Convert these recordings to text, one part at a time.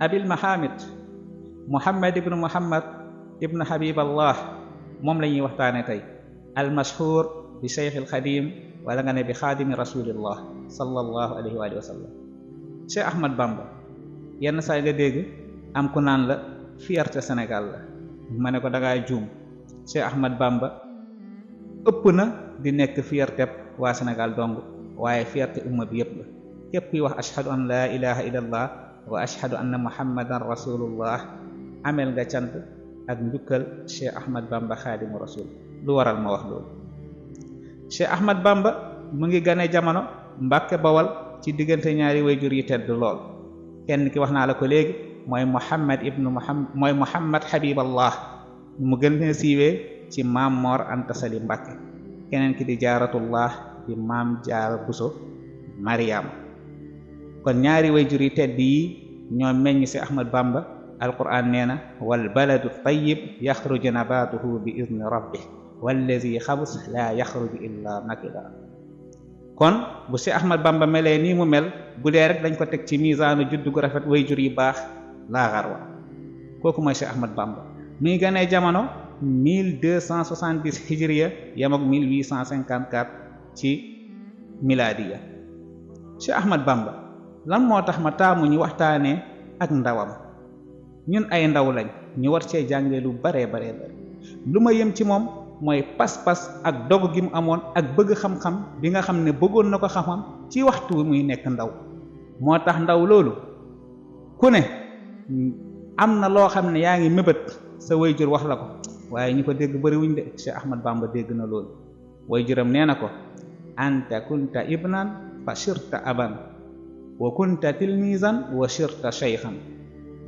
abil mahamid muhammad ibnu muhammad ibnu habiballah moom la ñuy waxtaane tey al mashhur bi cheikh al xadim wala nga ne bi xaadimi rasulillah sallallahu alayhi wa sallam. Cheikh Ahmad Bamba yenn saa nga dégg am ku naan la fierté Sénégal la, ma ne ko dangaa juum. Cheikh Ahmad Bamba ëpp na di nekk fierté waa Sénégal dong, waaye fierté umma bi yëpp la. képp kuy wax ashhadu an la ilaha illallah wa ashhadu anna muhammadan rasulullah amel nga cant ak njukkal Cheikh Ahmad Bamba xaadimu rasul. lu waral ma wax loolu? Cheikh Ahmad Bamba mu ngi gane jamono Mbàkke Bawal ci diggante ñaari wayjur yi tedd lool. kenn ki wax naa la ko léegi mooy Muhammad Habiballah, mu gën a siiwee ci maam Mor Anta Sali Mbàkke. keneen ki di Jaaratullah di maam Jaara Buso Mariama. kon ñaari wayjur yi tedd yi ñoo meññ ci Ahmad Bamba. alquran nee na wal baladu tayyib yaxruju nabatuhu bi idni rabbih wallazi xabus laa yaxruju illa nakida. kon bu ci Ahmad Bamba melee nii mu mel, bu dee rek dañ ko teg ci misaanu juddu gu rafet wayjur yi baax laa xarwa. kooku mooy Cheikh Ahmad Bamba. mi ngi ganee jamono 1270 hijriya yam ak 1854 ci miladiya. Cheikh Ahmad Bamba lan moo tax ma taamu ñu waxtaanee ak ndawam? ñun ay ndaw lañ, ñu war cee jàngee lu bare bare bare. lu ma yem ci moom mooy pas-pas ak dogu gi mu amoon ak bëgg xam-xam bi nga xam ne bëggoon na ko xam-xam ci waxtu wi muy nekk ndaw. moo tax ndaw loolu ku ne am na loo xam ne yaa ngi mébét sa wayjur wax la ko, waaye ñu ko dégg bëriwuñ de. Cheikh Ahmad Bamba dégg na loolu. wayjuram nee na ko anta kunta ibnan fa shirta aban wa kunta tilmisan wa shirta shaykhan.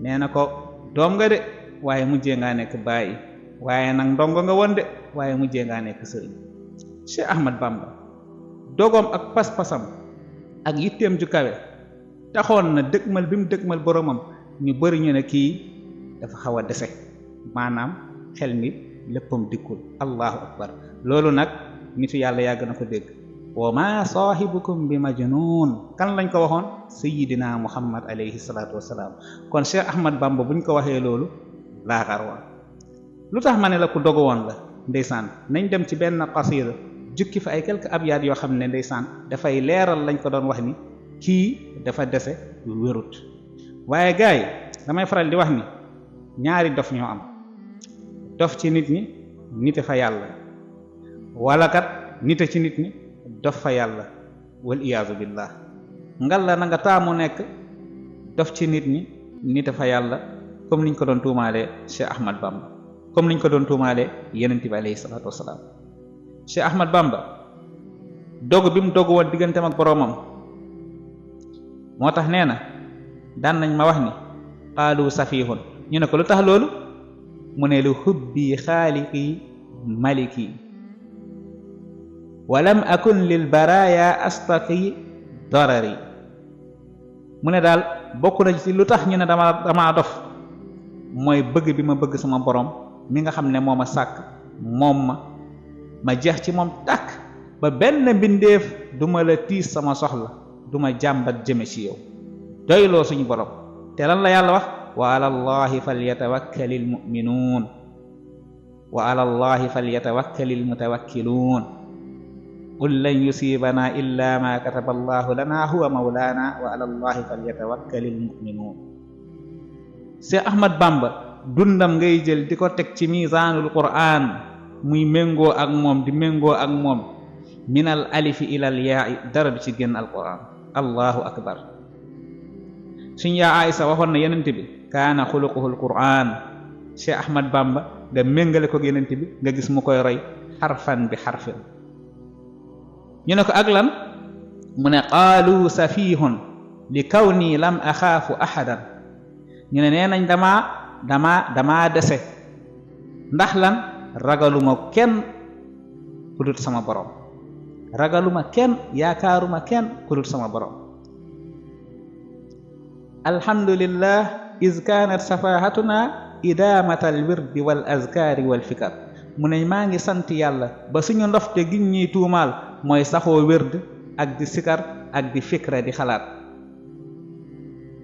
nee na ko doom nga de waaye mujjee ngaa nekk bàyyi, waaye nag ndongo nga woon de waaye mujjee ngaa nekk sëriñ. Cheikh Ahmad Bamba dogoom ak pas-pasam ak yitteem ju kawe taxoon na dëgmal bi mu dëgmal boromam ñu bëri ñu ne kii dafa xaw a dese, maanaam xel mi léppam dikkul. allahu akbar. loolu nag nitu yàlla yàgg na ko dégg. wa ma saahibukum bi majnun. kan lañ ko waxoon? sayyidina muhammad alayhi salatu wasalaam. kon Cheikh Ahmad Bamba buñ ko waxee loolu laaxar woon. lu tax ma ne la ku dogu woon la? ndeysaan nañ dem ci benn qasida jukki fa ay quelques abyaat yoo xam ne ndeysaan dafay leeral lañ ko doon wax ni kii dafa dese wérut. waaye gaay damay faral di wax ni ñaari dof ñoo am. dof ci nit ñi nite fa yàlla, wala kat nite ci nit ñi dof fa yàlla, wal iyaazu billah. ngal la na nga taamu nekk dof ci nit ñi nite fa yàlla, comme niñ ko doon tuumaalee Cheikh Ahmad Bamba, comme niñ ko doon tuumaalee yonent bi alayhi salaatu wasalaam. Cheikh Ahmad Bamba dogu bi mu dogu woon digganteem ak boroomam moo tax nee na daan nañ ma wax ni qaalu safihun. ñu ne ko lu tax loolu? mu ne lu hubbi xaaliqi maliki walam akun lil baraya astaqi darari. mu ne daal bokk na ci lu tax ñu ne dama dof mooy bëgg bi ma bëgg sama borom mi nga xam ne moo ma sàkk moom ma jeex ci moom tàkk ba benn mbindeef du ma la tiis sama soxla, du ma jàmbat jëme ci yow. doyloo suñu borom. te lan la yàlla wax? wa ala allahi falyatawakkalil mu'minuun wa ala allahi falyatawakkalil mutawakkiluun qul lan yusibana illa ma kataba allahu lana huwa mawlana wa ala allahi falyatawakkalil mu'minuun. Cheikh Ahmad Bamba dundam ngay jël di ko teg ci misaanul qur'an muy méngoo ak moom di méngoo ak moom minal alifi ilal yaa dara du ci génn alquran. allahu akbar. suñ yaa Aysa waxoon na yenent bi kaana xuluquhul qur'an. Cheikh Ahmad Bamba nga méngale ko yenent bi nga gis mu koy roy xarfan bi xarfin. ñu ne ko ak lan? mu ne qaalu safihun li kawni lam axaafu ahadan. ñu ne nee nañ dama dese ndax lan? ragaluma kenn ku dul sama borom, ragaluma kenn, yaakaaruma kenn ku dul sama borom. alhamdulillah iz kanat safahatuna idamatal wirdi wal azkari wal fikar. mu ne maa ngi sant yàlla ba suñu ndofte gi ñuy tuumaal mooy saxoo wird ak di sikar ak di fikra di xalaat.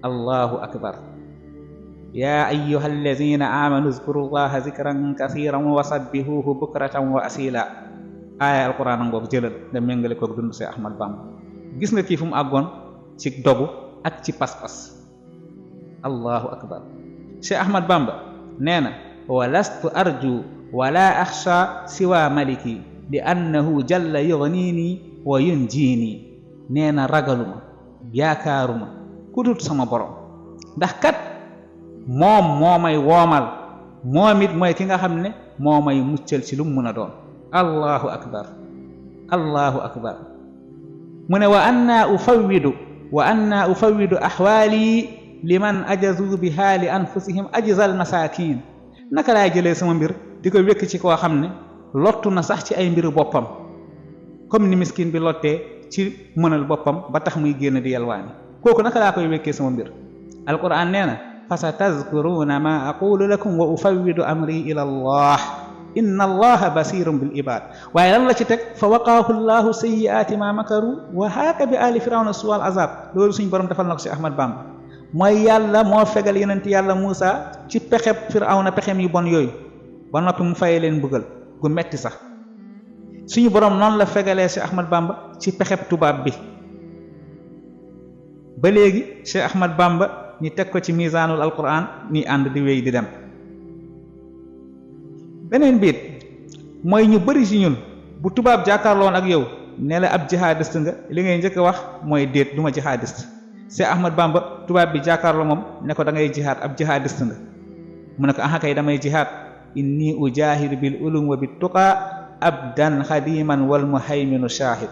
allahu akbar. yaa ayyuha alladina amanu zkuru llaha zikran kathiran wa sabbihuhu bukratan wa asila aaya alquran ngoog jëlal nga méngale koog dund Cheikh Ahmad Bamba gis nga kii fu mu àggoon ci dogu ak ci pas-pas allahu akbar Cheikh Ahmad Bamba nee na wa lastu arju wala axsha siwa maliki li annahu jalla yughnini wa yunjini nee na ragaluma yaakaaruma ku dul sama borom ndax kat moom moo may woomal moom it mooy ki nga xam ne moo may muccal ci lu mu mën a doon allahu akbar allahu akbar mu ne wa anna ufawwidu ahwaali liman ajazu bi haali anfusihim ajzal masakin naka laay jëlee sama mbir di ko wékk ci koo xam ne lottu na sax ci ay mbiru boppam comme ni miskin bi lottee ci mënal boppam ba tax muy génn di yalwaani kooku naka laa koy wékkee sama mbir alquran nee na fa sa tazkuruna ma aqulu lakum wa ufawwidu amri ila allah inna allaha basirun bil ibad waaye lan la ci teg fa waqaahu llahu sayyi'ati ma makaru wa haaka bi ali firawna suwal azab loolu suñ borom defal na ko ci Ahmad Bamba mooy yàlla moo fegal yonent yàlla Muusa ci pexeb firawna pexem yu bon yooyu ba noppi mu fayee leen mbugal gu metti sax suñu borom noonu la fegalee ci Ahmad Bamba ci pexeb tubaab bi ba léegi Cheikh Ahmad Bamba ñi teg ko ci misaanul alquran ni ànd di wéy di dem beneen biit mooy ñu bari ci ñun bu tubaab jàkkaarloon ak yow ne la ab jihadiste nga li ngay njëkk a wax mooy déet duma jihadiste Cheikh Ahmad Bamba tubaab bi jàkkaarloo moom ne ko da ngay jihaad ab jihadiste nga mu ne ko aha kay damay jihaad inni ujahidu bil ulum wa bit tuqa abdan xadiman wal muhayminu shahid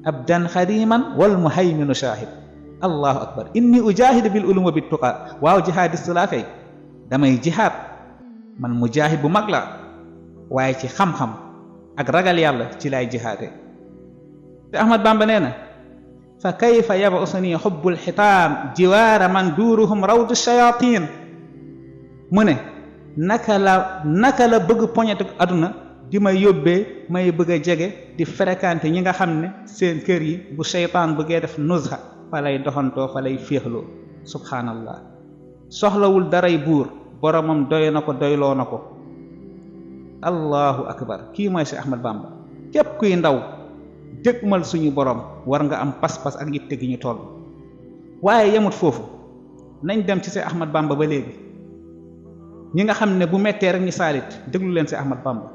abdan xadiman wal muhayminu shahid allahu akbar inni ujahidu bil ulum wa bit tuqa waaw jihadiste laa kay damay jihaad man mujaahid bu mag la waaye ci xam-xam ak ragal yàlla ci lay jihaade te Ahmad Bamba nee na fa kayfa yab'usuni hubbul xitaam jiwaara man duuruhum rawdu shayatin mu ne naka la bëgg poñetu aduna di ma yóbbee may bëgg a jege di fréquenter ñi nga xam ne seen kër yi bu seytaan bëggee def nuzha fa lay doxantoo fa lay féexloo subhaanallah soxlawul daray buur boromam doy na ko doyloo na ko allahu akbar kii mooy Cheikh Ahmad Bamba képp kuy ndaw dëgmal suñu borom war nga am pas-pas ak yitte gi ñu toll waaye yemut foofu nañ dem ci Cheikh Ahmad Bamba ba léegi ñi nga xam ne bu mettee rek ñu saalit déglu leen Cheikh Ahmad Bamba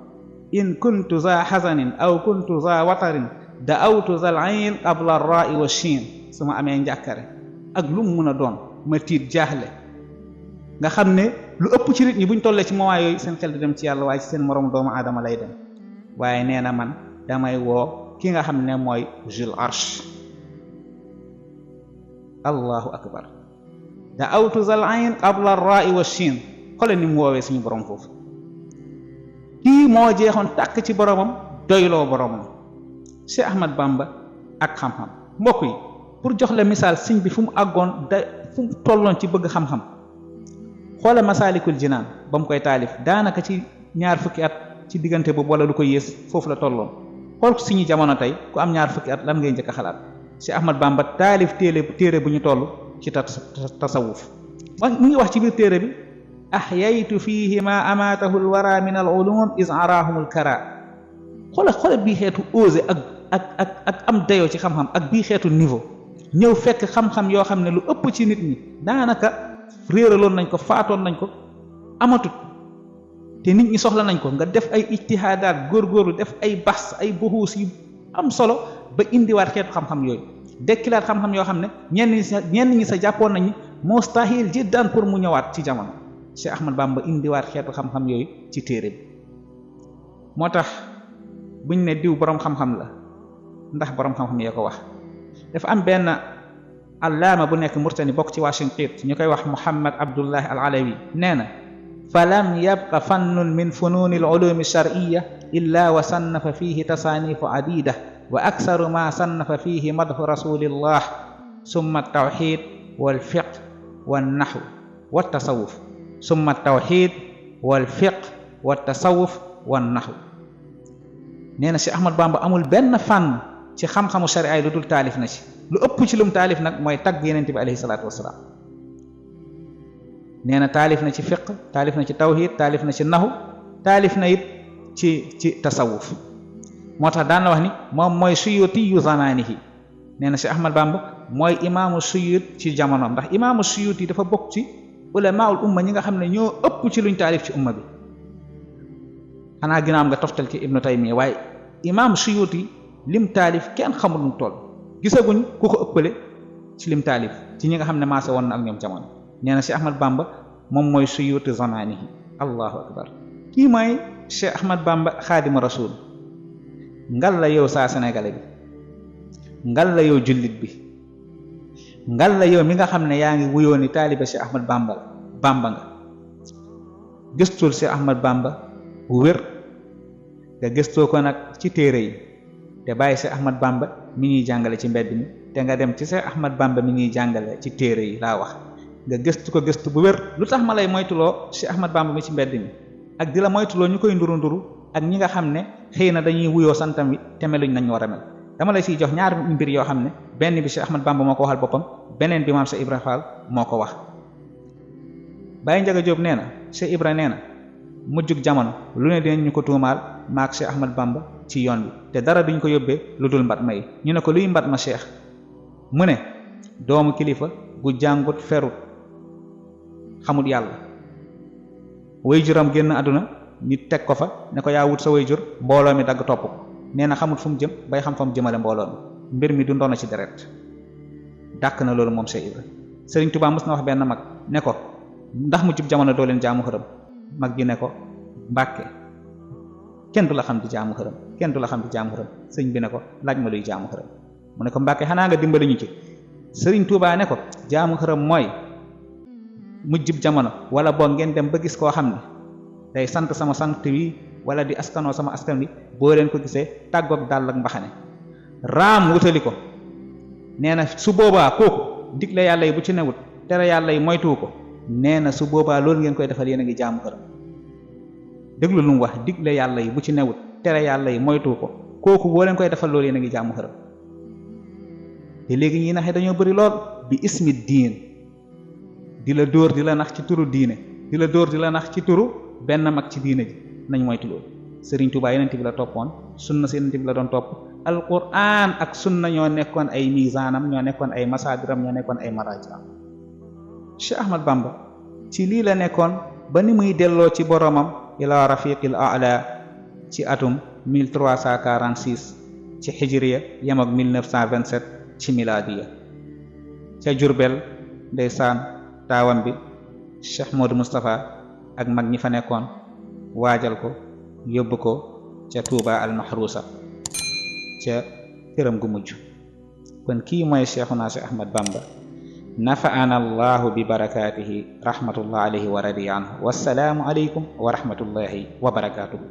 in kuntu za hazanin aw kuntu za watarin da'awtu zal ayn qabla ar-ra'i wa shin su ma amee njàkkare ak lu mu mën a doon ma tiit jaaxle nga xam ne lu ëpp ci nit ñi buñ tollee ci moment yooyu seen xel di dem ci yàlla waaye ci seen moroom doomu aadama lay dem waaye nee na man damay woo ki nga xam ne mooy Zul Arsh allahu akbar da'awtu zal ayn qabla ar-ra'i wa shin xole ni mu woowee suñu borom foofu kii moo jeexoon tàkk ci boromam doyloo boromam Cheikh Ahmad Bamba ak xam-xam mbokk yi pour jox la misaal siñ bi fu mu àggoon fu mu tolloon ci bëgg xam-xam xoola Masaalikul Jinaan ba mu koy taalif daanaka ci 20 fukki at ci diggante boobu wala lu ko yées foofu la tolloon xool suñu jamono tey ku am 20 fukki at lan ngay njëkk a xalaat Cheikh Ahmad Bamba taalif téere bu ñu toll ci tasawuf mu ngi wax ci biir téere bi ahyaytu fiihi ma amaatahu alwara min al ulum is araahum al kara xoola bii xeetu osé ak am dayoo ci xam-xam ak bii xeetu niveau ñëw fekk xam-xam yoo xam ne lu ëpp ci nit ñi daanaka réeraloon nañ ko faatoon nañ ko amatut te nit ñi soxla nañ ko nga def ay ijtihaadaat góorgóorlu def ay bahs ay buhuus yu am solo ba indiwaat xeetu xam-xam yooyu dekkilaat xam-xam yoo xam ne ñenn ñi sa jàppoon nañ mustahil jiddan pour mu ñëwaat ci jamono Cheikh Ahmad Bamba indiwaat xeetu xam-xam yooyu ci téere bi moo tax buñ ne diw boroom xam-xam la ndax boroom xam-xam yee ko wax dafa am benn allaama bu nekk Murtani bokk ci Washington ñu koy wax Muhammad Abdullah al Alawi nee na fa lam yabqa fannun min fununi al ulumi shar'iyya illa wa sannafa fihi tasanifu adida wa aktharu ma sannafa fihi madhu rasulillah summa at-tawhid wal fiqh wan nahw wat tasawuf summa at-tawhid wal fiqh wat tasawuf wan nahw nee na Cheikh Ahmad Bamba amul benn fànn ci xam-xamu sharia lu dul taalif na ci lu ëpp ci lum taalif nag mooy tagg yenent bi alayhi salaatu wasalaam nee na taalif na ci fiqh taalif na ci tawhid taalif na ci naxu taalif na it ci tasawuf moo tax daan na wax ni moom mooy suyuti yu zamaanihi nee na Cheikh Ahmad Bamba mooy imaamu suyut ci jamonoom ndax imaamu suyut yi dafa bokk ci ulamaul umma ñi nga xam ne ñoo ëpp ci luñ taalif ci umma bi xanaa ginnaaw nga toftal ci ibnu taymiya waaye imaam suyut yi lim taalif kenn xamul nu toll gisaguñ ku ko ëppale ci lim taalif ci ñi nga xam ne maase woon na ak ñoom jamono nee na Cheikh Ahmad Bamba moom mooy suyuti zamanihi allahu akbar kii mooy Cheikh Ahmad Bamba xaadima rasul ngal la yow saa sénégalais bi ngal la yow jullit bi ngal la yow mi nga xam ne yaa ngi wuyoo ni taaliba Cheikh Ahmad Bamba nga gëstul Cheikh Ahmad Bamba bu wér nga gëstoo ko nag ci téere yi te bàyyi Cheikh Ahmad Bamba mi ñuy jàngale ci mbedd mi te nga dem ci Cheikh Ahmad Bamba mi ñuy jàngale ci téere yi laa wax nga gëstu ko gëstu bu wér lu tax ma lay moytuloo Cheikh Ahmad Bamba mi ci mbedd mi ak di la moytuloo ñu koy nduru ak ñi nga xam ne xëy na dañuy wuyoo santam wi te meluñ nañ war a mel dama lay siy jox ñaar mbir yoo xam ne benn bi Cheikh Ahmad Bamba moo ko waxal boppam beneen bi maam Cheikh Ibra Fall moo ko wax Baye Ndiaga Diop nee na Cheikh Ibra nee na mujjug jamono lu ne dinañ ñu ko tuumaal maak Cheikh Ahmad Bamba ci yoon bi te dara duñ ko yóbbee lu dul mbat may ñu ne ko luy mbat ma Cheikh mu ne doomu kilifa gu jàngut ferut xamut yàlla wayjuram génn àdduna nit teg ko fa ne ko yaa wut sa wayjur mbooloo mi dagg topp ko nee na xamut fu mu jëm bay xam fa mu jëmale mbooloo mi mbir mi du ndono ci deret dàq na loolu moom Cheikh Ibra Sëriñ Tuubaa mës na wax benn mag ne ko ndax mu jub jamono doo leen jaamu xërëm mag ji ne ko Mbàkke kenn du la xam di jaamu xërëm kenn du la xam di jaamu xërëm sëñ bi ne ko laaj ma luy jaamu xërëm mu ne ko Mbàkke xanaa nga dimbali ñu ci Sëriñ Tuubaa ne ko jaamu xërëm mooy mujjub jamono wala boog ngeen dem ba gis koo xam ne day sant sama sant wi wala di askanoo sama askan wi boo leen ko gisee tàggoog dàll ak mbaxane raam wutali ko nee na su boobaa kooku digle yàlla yi bu ci newut tere yàlla yi moytuwu ko nee na su boobaa loolu ngeen koy defal yéen a ngi jaamu xërëm déglu lu mu wax digle yàlla yi bu ci newut tere yàlla yi moytuwu ko kooku boo leen koy defal loolu yéen a ngi jaamu xërëm te léegi ñi naxee dañoo bëri lool bi ismi diin di la dóor di la nax ci turu diine di la dóor di la nax ci turu benn mag ci diine ji nañ moytu loolu Sëriñ Tuubaa yonent bi la toppoon sunna si yonent bi la doon topp alquran ak sunna ñoo nekkoon ay misaanam ñoo nekkoon ay masaadiram ñoo nekkoon ay marajiam Cheikh Ahmad Bamba ci lii la nekkoon ba ni muy delloo ci boromam ila rafiqil a'la ci atum 1346 ci hijriya yem ak 1927 ci miladiya ca Jurbel ndeysaan taawam bi Cheikh Modou Moustapha ak mag ñi fa nekkoon waajal ko yóbbu ko ca Touba al Mahrusa ca këram gu mujj kon kii mooy Cheikhuna Cheikh Ahmad Bamba nafa'ana Allahu bi barakatihi rahmatullah alayhi wa radiya anhu wassalaamu alaykum wa rahmatullahi wa barakatuhu